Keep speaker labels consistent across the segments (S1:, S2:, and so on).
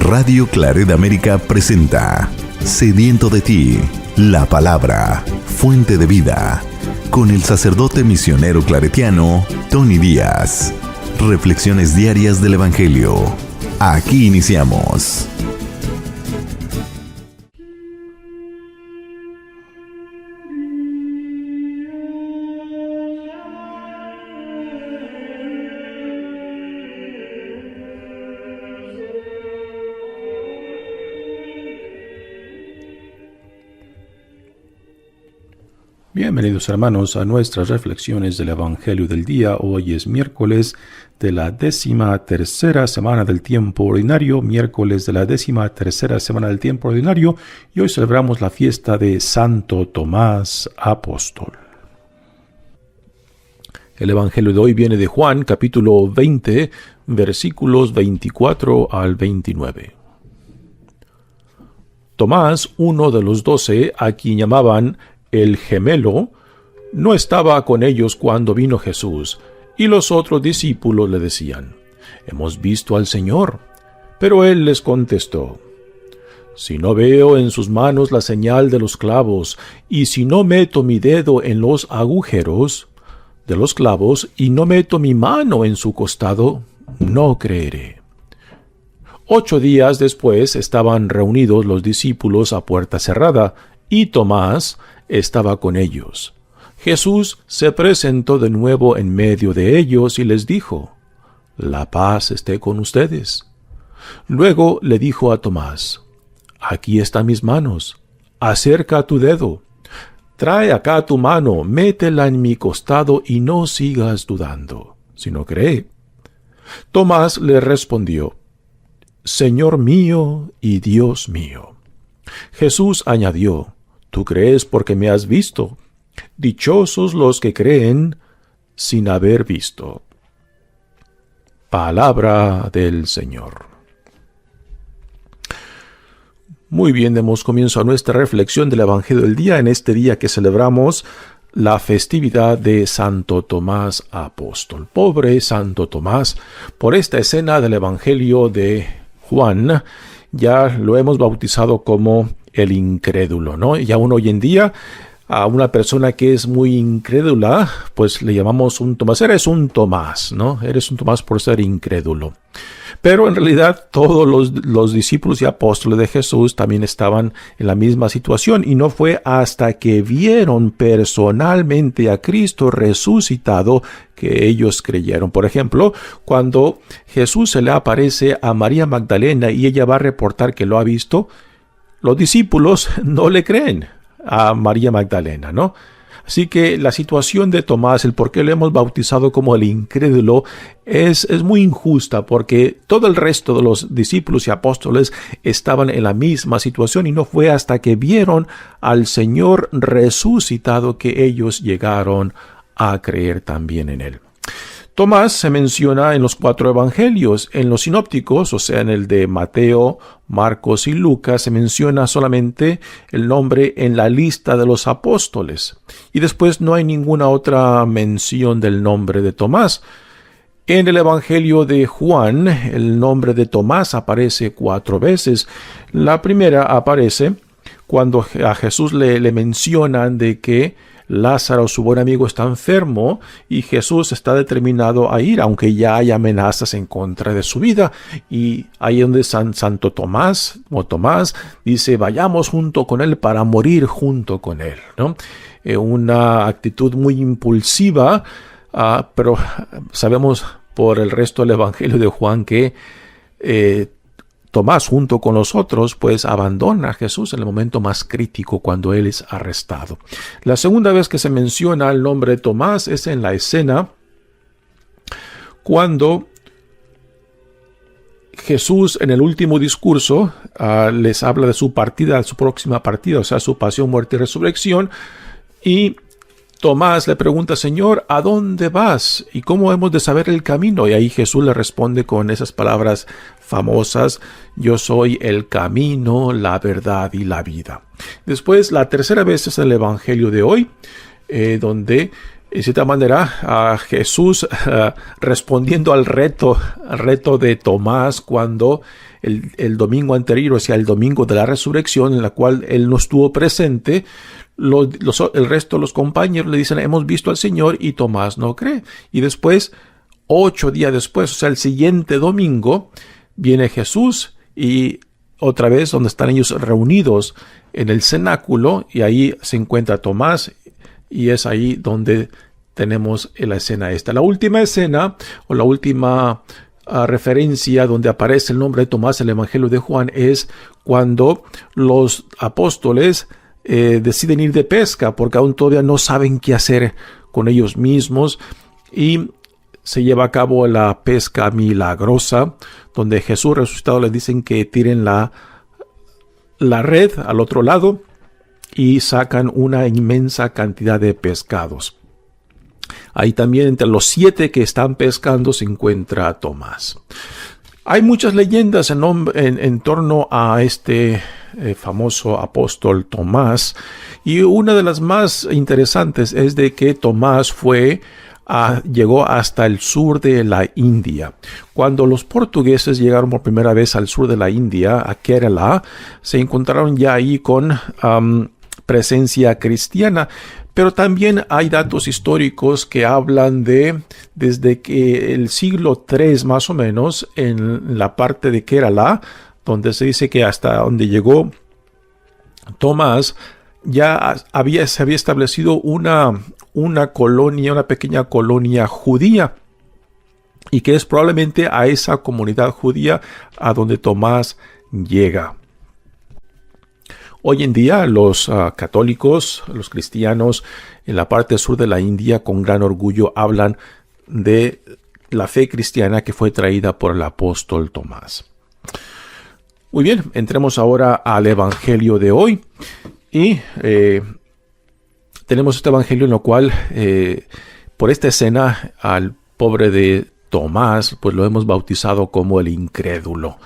S1: Radio Claret América presenta Sediento de ti, la palabra, fuente de vida, con el sacerdote misionero claretiano Tony Díaz. Reflexiones diarias del Evangelio. Aquí iniciamos.
S2: Bienvenidos hermanos a nuestras reflexiones del Evangelio del día. Hoy es miércoles de la 13ª semana del tiempo ordinario, y hoy celebramos la fiesta de Santo Tomás Apóstol. El Evangelio de hoy viene de Juan, capítulo 20, versículos 24 al 29. Tomás, uno de los 12, a quien llamaban el gemelo, no estaba con ellos cuando vino Jesús, y los otros discípulos le decían: «Hemos visto al Señor». Pero él les contestó: «Si no veo en sus manos la señal de los clavos, y si no meto mi dedo en los agujeros de los clavos, y no meto mi mano en su costado, no creeré». 8 días después estaban reunidos los discípulos a puerta cerrada, y Tomás estaba con ellos. Jesús se presentó de nuevo en medio de ellos y les dijo: «La paz esté con ustedes». Luego le dijo a Tomás: «Aquí están mis manos, acerca tu dedo, trae acá tu mano, métela en mi costado y no sigas dudando, sino cree». Tomás le respondió: «Señor mío y Dios mío». Jesús añadió: «Tú crees porque me has visto. Dichosos los que creen sin haber visto». Palabra del Señor. Muy bien, demos comienzo a nuestra reflexión del Evangelio del día, en este día que celebramos la festividad de Santo Tomás Apóstol. Pobre Santo Tomás, por esta escena del Evangelio de Juan, ya lo hemos bautizado como el incrédulo, ¿no? Ya uno hoy en día, a una persona que es muy incrédula, pues le llamamos un Tomás. Eres un Tomás, ¿no? Eres un Tomás por ser incrédulo. Pero en realidad todos los discípulos y apóstoles de Jesús también estaban en la misma situación, y no fue hasta que vieron personalmente a Cristo resucitado que ellos creyeron. Por ejemplo, cuando Jesús se le aparece a María Magdalena y ella va a reportar que lo ha visto, los discípulos no le creen a María Magdalena, ¿no? Así que la situación de Tomás, el por qué lo hemos bautizado como el incrédulo, es muy injusta, porque todo el resto de los discípulos y apóstoles estaban en la misma situación, y no fue hasta que vieron al Señor resucitado que ellos llegaron a creer también en él. Tomás se menciona en los 4 evangelios. En los sinópticos, o sea, en el de Mateo, Marcos y Lucas, se menciona solamente el nombre en la lista de los apóstoles. Y después no hay ninguna otra mención del nombre de Tomás. En el Evangelio de Juan, el nombre de Tomás aparece 4 veces. La primera aparece cuando a Jesús le mencionan de que Lázaro, su buen amigo, está enfermo, y Jesús está determinado a ir, aunque ya hay amenazas en contra de su vida. Y ahí es donde Santo Tomás, o Tomás, dice: vayamos junto con él para morir junto con él, ¿no? Una actitud muy impulsiva, pero sabemos por el resto del Evangelio de Juan que Tomás, junto con los otros, pues abandona a Jesús en el momento más crítico, cuando él es arrestado. La segunda vez que se menciona el nombre de Tomás es en la escena cuando Jesús, en el último discurso, les habla de su partida, su próxima partida, o sea, su pasión, muerte y resurrección, y Tomás le pregunta: «Señor, ¿a dónde vas? ¿Y cómo hemos de saber el camino?». Y ahí Jesús le responde con esas palabras famosas: «Yo soy el camino, la verdad y la vida». Después, la tercera vez es el Evangelio de hoy, donde En cierta manera, a Jesús respondiendo al reto de Tomás cuando el domingo anterior, o sea, el domingo de la resurrección, en la cual él no estuvo presente, el resto de los compañeros le dicen, hemos visto al Señor, y Tomás no cree. Y después, 8 días después, o sea, el siguiente domingo, viene Jesús y otra vez donde están ellos reunidos en el cenáculo, y ahí se encuentra Tomás. Y es ahí donde tenemos la escena esta. La última escena, o la última referencia donde aparece el nombre de Tomás en el Evangelio de Juan, es cuando los apóstoles deciden ir de pesca, porque aún todavía no saben qué hacer con ellos mismos, y se lleva a cabo la pesca milagrosa, donde Jesús resucitado les dicen que tiren la red al otro lado, y sacan una inmensa cantidad de pescados. Ahí también entre los 7 que están pescando se encuentra Tomás. Hay muchas leyendas en torno a este famoso apóstol Tomás, y una de las más interesantes es de que Tomás llegó hasta el sur de la India. Cuando los portugueses llegaron por primera vez al sur de la India, a Kerala, se encontraron ya ahí con presencia cristiana, pero también hay datos históricos que hablan desde que el siglo III más o menos, en la parte de Kerala, donde se dice que hasta donde llegó Tomás, ya se había establecido una colonia, una pequeña colonia judía, y que es probablemente a esa comunidad judía a donde Tomás llega. Hoy en día los católicos, los cristianos en la parte sur de la India con gran orgullo hablan de la fe cristiana que fue traída por el apóstol Tomás. Muy bien, entremos ahora al Evangelio de hoy, y tenemos este Evangelio en lo cual por esta escena al pobre de Tomás pues lo hemos bautizado como el incrédulo.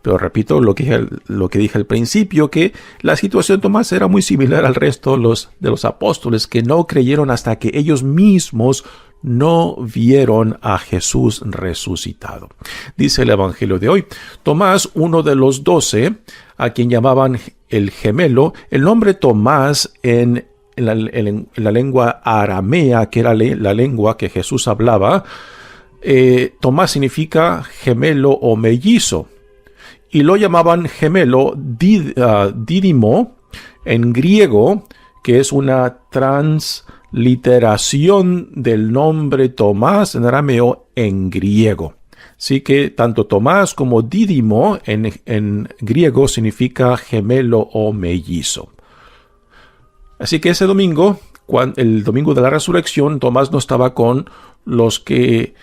S2: Pero repito lo que dije al principio, que la situación de Tomás era muy similar al resto de los apóstoles, que no creyeron hasta que ellos mismos no vieron a Jesús resucitado. Dice el Evangelio de hoy: Tomás, uno de los 12, a quien llamaban el gemelo. El nombre Tomás en la lengua aramea, que era la lengua que Jesús hablaba, Tomás significa gemelo o mellizo. Y lo llamaban gemelo dídimo en griego, que es una transliteración del nombre Tomás en arameo en griego. Así que tanto Tomás como dídimo en griego significa gemelo o mellizo. Así que ese domingo, el domingo de la resurrección, Tomás no estaba con los que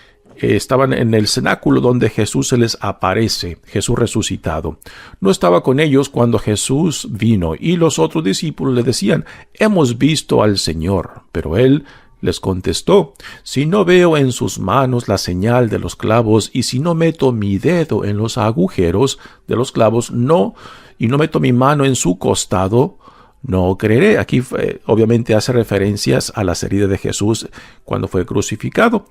S2: estaban en el cenáculo donde Jesús se les aparece, Jesús resucitado. No estaba con ellos cuando Jesús vino, y los otros discípulos le decían: hemos visto al Señor. Pero él les contestó: si no veo en sus manos la señal de los clavos, y si no meto mi dedo en los agujeros de los clavos, y no meto mi mano en su costado, no creeré. Aquí obviamente hace referencias a las heridas de Jesús cuando fue crucificado,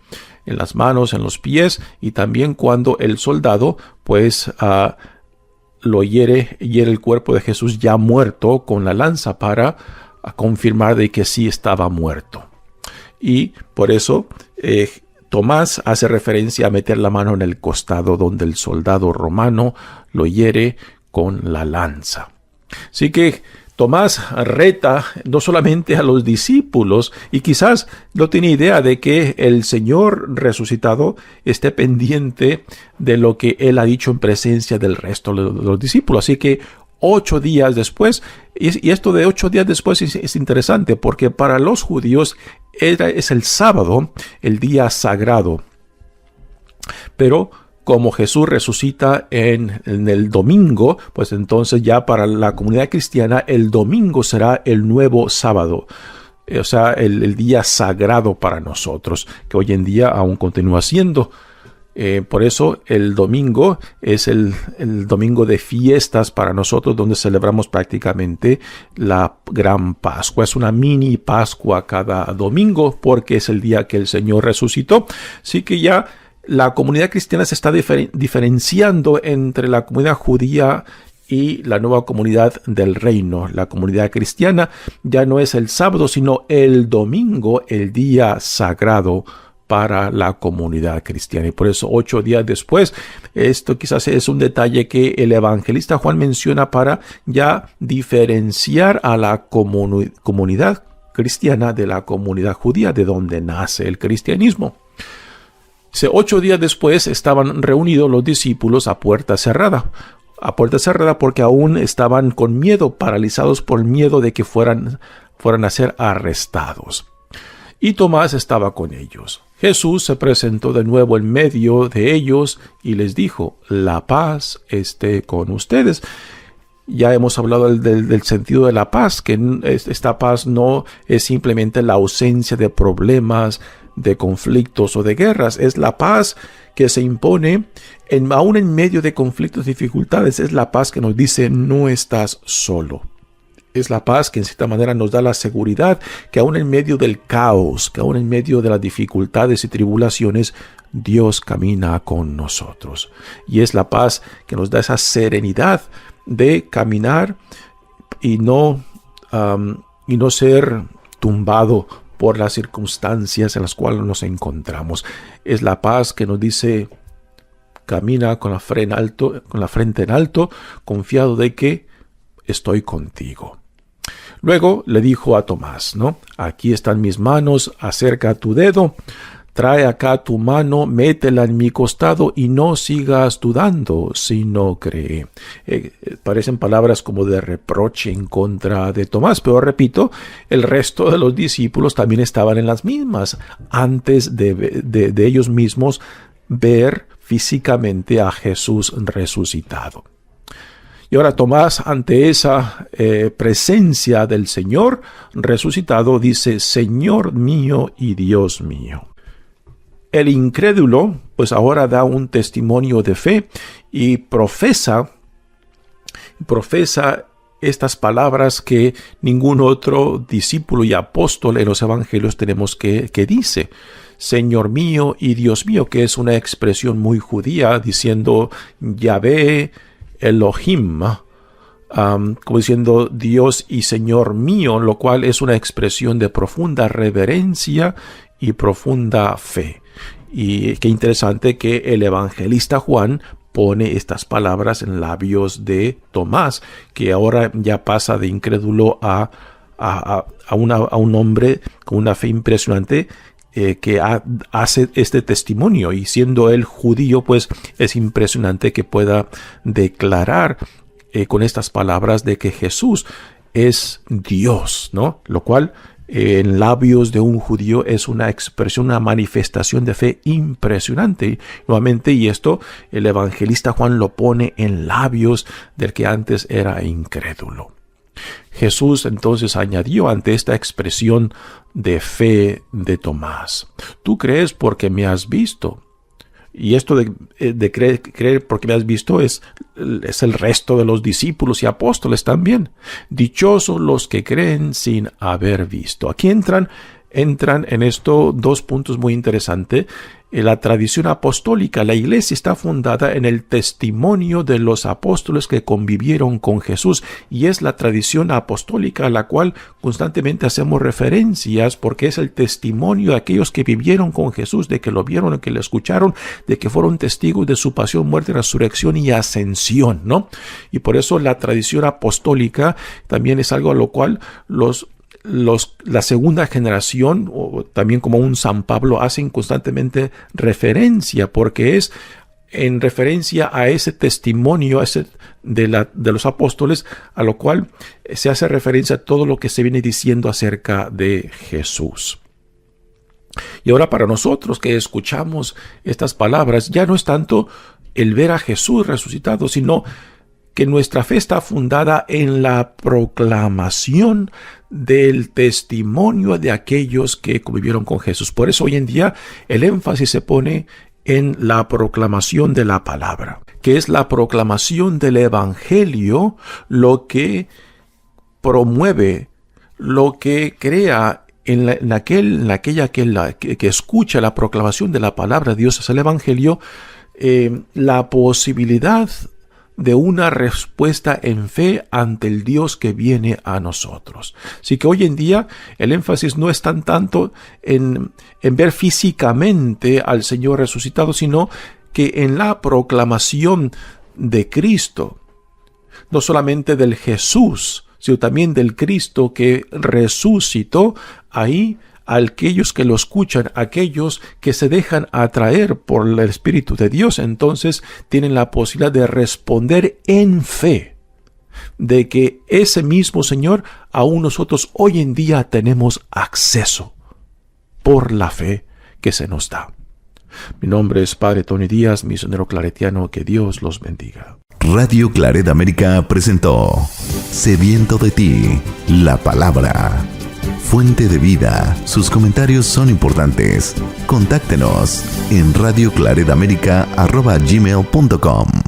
S2: en las manos, en los pies, y también cuando el soldado pues lo hiere el cuerpo de Jesús ya muerto con la lanza para confirmar de que sí estaba muerto. Y por eso Tomás hace referencia a meter la mano en el costado donde el soldado romano lo hiere con la lanza. Así que Tomás reta no solamente a los discípulos, y quizás no tiene idea de que el Señor resucitado esté pendiente de lo que él ha dicho en presencia del resto de los discípulos. Así que 8 días después, y esto de 8 días después es interesante, porque para los judíos es el sábado, el día sagrado. Pero como Jesús resucita en el domingo, pues entonces ya para la comunidad cristiana el domingo será el nuevo sábado. O sea, el día sagrado para nosotros, que hoy en día aún continúa siendo. Por eso el domingo es el domingo de fiestas para nosotros, donde celebramos prácticamente la Gran Pascua. Es una mini Pascua cada domingo porque es el día que el Señor resucitó. Así que ya la comunidad cristiana se está diferenciando entre la comunidad judía y la nueva comunidad del reino. La comunidad cristiana ya no es el sábado, sino el domingo, el día sagrado para la comunidad cristiana. Y por eso 8 días después, esto quizás es un detalle que el evangelista Juan menciona para ya diferenciar a la comunidad cristiana de la comunidad judía, de donde nace el cristianismo. 8 días después estaban reunidos los discípulos a puerta cerrada. A puerta cerrada porque aún estaban con miedo, paralizados por el miedo de que fueran a ser arrestados. Y Tomás estaba con ellos. Jesús se presentó de nuevo en medio de ellos y les dijo: la paz esté con ustedes. Ya hemos hablado del sentido de la paz, que esta paz no es simplemente la ausencia de problemas, de conflictos o de guerras. Es la paz que se impone aún en medio de conflictos y dificultades. Es la paz que nos dice: no estás solo. Es la paz que en cierta manera nos da la seguridad que aún en medio del caos, que aún en medio de las dificultades y tribulaciones, Dios camina con nosotros. Y es la paz que nos da esa serenidad de caminar y no ser tumbado por las circunstancias en las cuales nos encontramos. Es la paz que nos dice: camina con la frente en alto, confiado de que estoy contigo. Luego le dijo a Tomás, aquí están mis manos, acerca tu dedo, trae acá tu mano, métela en mi costado y no sigas dudando, sino cree. Parecen palabras como de reproche en contra de Tomás, pero repito, el resto de los discípulos también estaban en las mismas, antes de ellos mismos ver físicamente a Jesús resucitado. Y ahora Tomás, ante esa presencia del Señor resucitado, dice: Señor mío y Dios mío. El incrédulo, pues ahora da un testimonio de fe y profesa estas palabras que ningún otro discípulo y apóstol en los evangelios tenemos que dice: Señor mío y Dios mío, que es una expresión muy judía, diciendo Yahvé Elohim, como diciendo Dios y Señor mío, lo cual es una expresión de profunda reverencia y profunda fe. Y qué interesante que el evangelista Juan pone estas palabras en labios de Tomás, que ahora ya pasa de incrédulo a un hombre con una fe impresionante, que hace este testimonio, y siendo él judío, pues es impresionante que pueda declarar con estas palabras de que Jesús es Dios, lo cual en labios de un judío es una expresión, una manifestación de fe impresionante. Nuevamente, y esto el evangelista Juan lo pone en labios del que antes era incrédulo. Jesús entonces añadió ante esta expresión de fe de Tomás: tú crees porque me has visto. Y esto de creer porque me has visto es el resto de los discípulos y apóstoles también. Dichosos los que creen sin haber visto. Aquí entran en esto dos puntos muy interesantes. La tradición apostólica, la iglesia está fundada en el testimonio de los apóstoles que convivieron con Jesús, y es la tradición apostólica a la cual constantemente hacemos referencias, porque es el testimonio de aquellos que vivieron con Jesús, de que lo vieron, de que lo escucharon, de que fueron testigos de su pasión, muerte, resurrección y ascensión, Y por eso la tradición apostólica también es algo a lo cual la segunda generación, o también como un San Pablo, hacen constantemente referencia, porque es en referencia a ese testimonio de los apóstoles, a lo cual se hace referencia a todo lo que se viene diciendo acerca de Jesús. Y ahora, para nosotros que escuchamos estas palabras, ya no es tanto el ver a Jesús resucitado, sino que nuestra fe está fundada en la proclamación del testimonio de aquellos que convivieron con Jesús. Por eso hoy en día el énfasis se pone en la proclamación de la palabra, que es la proclamación del Evangelio lo que promueve, lo que crea en aquella que escucha la proclamación de la palabra de Dios, es el Evangelio, la posibilidad de una respuesta en fe ante el Dios que viene a nosotros. Así que hoy en día el énfasis no es tanto en ver físicamente al Señor resucitado, sino que en la proclamación de Cristo, no solamente del Jesús, sino también del Cristo que resucitó. Ahí aquellos que lo escuchan, aquellos que se dejan atraer por el Espíritu de Dios, entonces tienen la posibilidad de responder en fe, de que ese mismo Señor aún nosotros hoy en día tenemos acceso por la fe que se nos da. Mi nombre es Padre Tony Díaz, misionero claretiano. Que Dios los bendiga.
S1: Radio Claret América presentó Sediento de ti, la palabra. Fuente de vida. Sus comentarios son importantes. Contáctenos en radioclaretamerica@gmail.com.